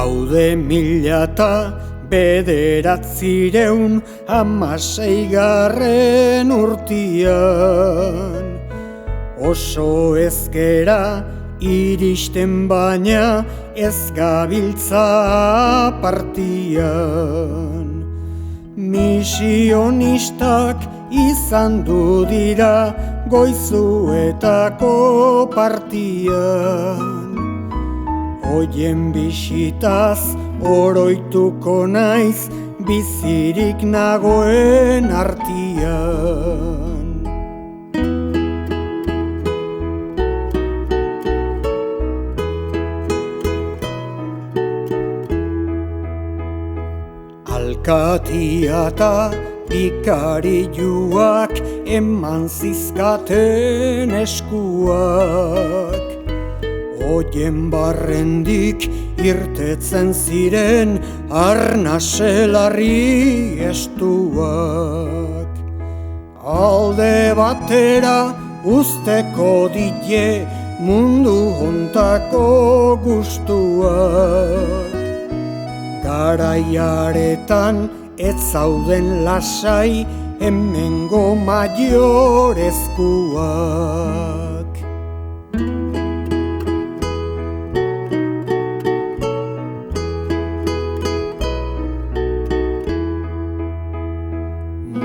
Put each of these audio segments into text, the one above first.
Gaude 1916 urtian, oso ezkera iristen baina ez gabiltza partian. Misionistak izan du dira Goizuetako partian. Oien bisitaz oroituko naiz bizirik nagoen artian. Alkatia eta pikariuak eman zizkaten eskuak. Oien barrendik irtetzen ziren arnaselarri estuak. Alde batera usteko die mundu hontako gustuak. Garaiaretan ez zauden lasai hemengo maiorezkuak.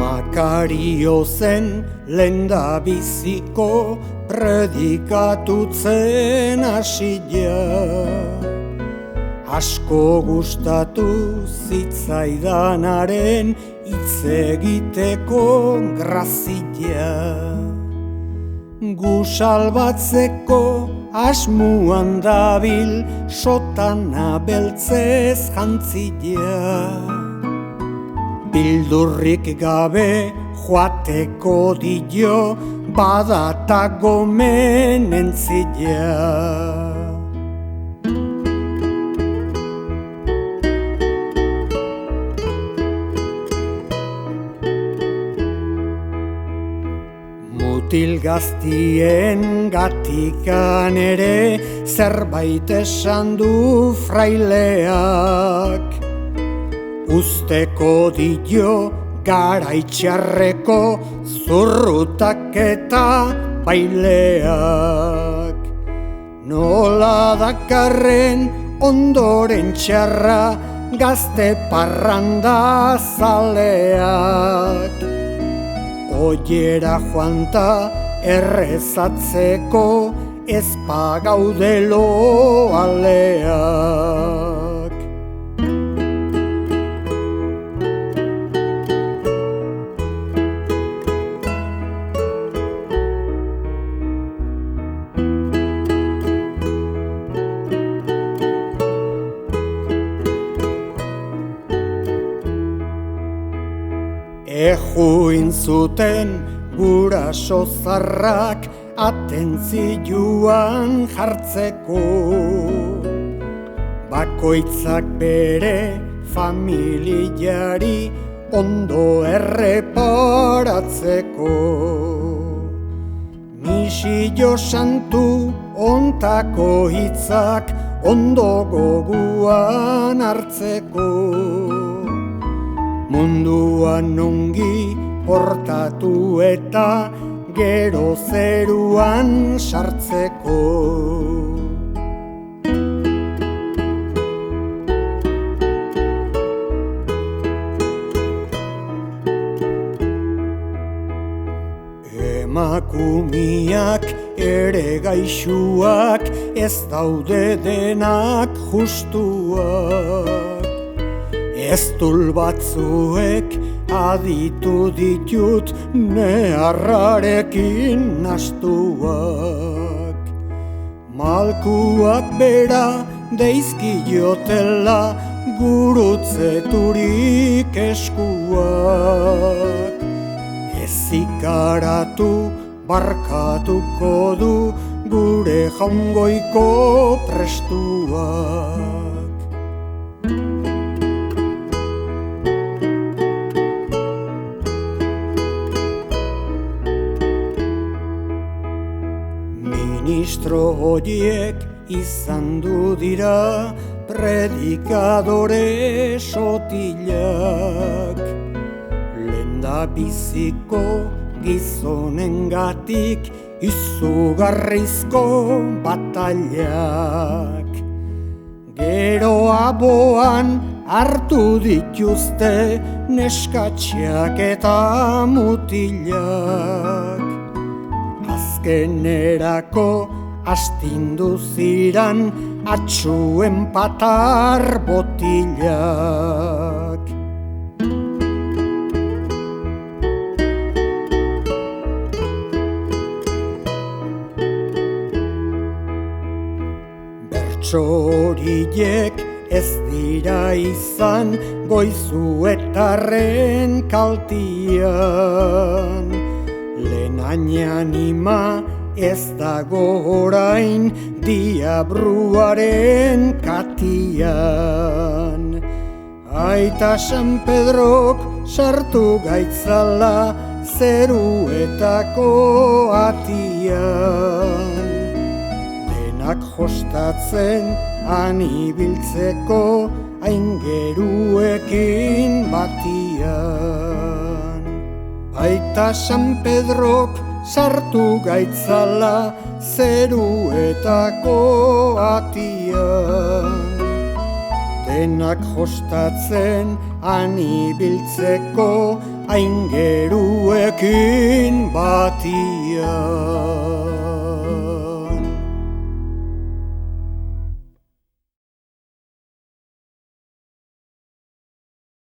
Makario zen lehendabiziko predikatutzen hasia. Asko gustatu zitzaidanaren hitz egiteko grazia. Gu salbatzeko asmuan dabil sotana beltzez jantzia. Bildurrik gabe joateko dio badata gomenentzia. Mutil gaztien gatikan ere zerbait esan du fraileak. Usteko dio garaitxarreko zurrutak eta baileak. Nola dakarren ondoren txarra gazte parranda zaleak. Oiera joanta errezatzeko ez pagaudelo aleak. Ejuin zuten guraso zarrak atentzioan jartzeko. Bakoitzak bere familiari ondo erreparatzeko. Misio santu ontako hitzak ondo goguan hartzeko. Munduan ongi portatu eta gero zeruan sartzeko. Emakumiak ere gaixuak ez daude denak justuak. Eztul batzuek aditu ditut neharrarekin nastuak. Malkuak bera deizkiotela gurutzeturik eskuak. Ez ikaratu barkatuko du gure jaungoiko prestuak. Ministro horiek izan du dira predikadore sotilak. Lehendabiziko gizonengatik izugarrizko batailak. Gero aboan hartu dituzte neskatxeak eta mutilak. Azkenerako astindu ziran atxuen patar botilak. Bertsoriek ez dira izan Goizuetarren kaltian. Lehenain anima ez dago orain diabruaren katian. Aita San Pedrok sartu gaitzala zeruetako atian. Denak jostatzen han ibiltzeko aingeruekin batian. Aita San Pedrok sartu gaitzala zeruetako atian. Denak jostatzen han ibiltzeko aingeruekin batian.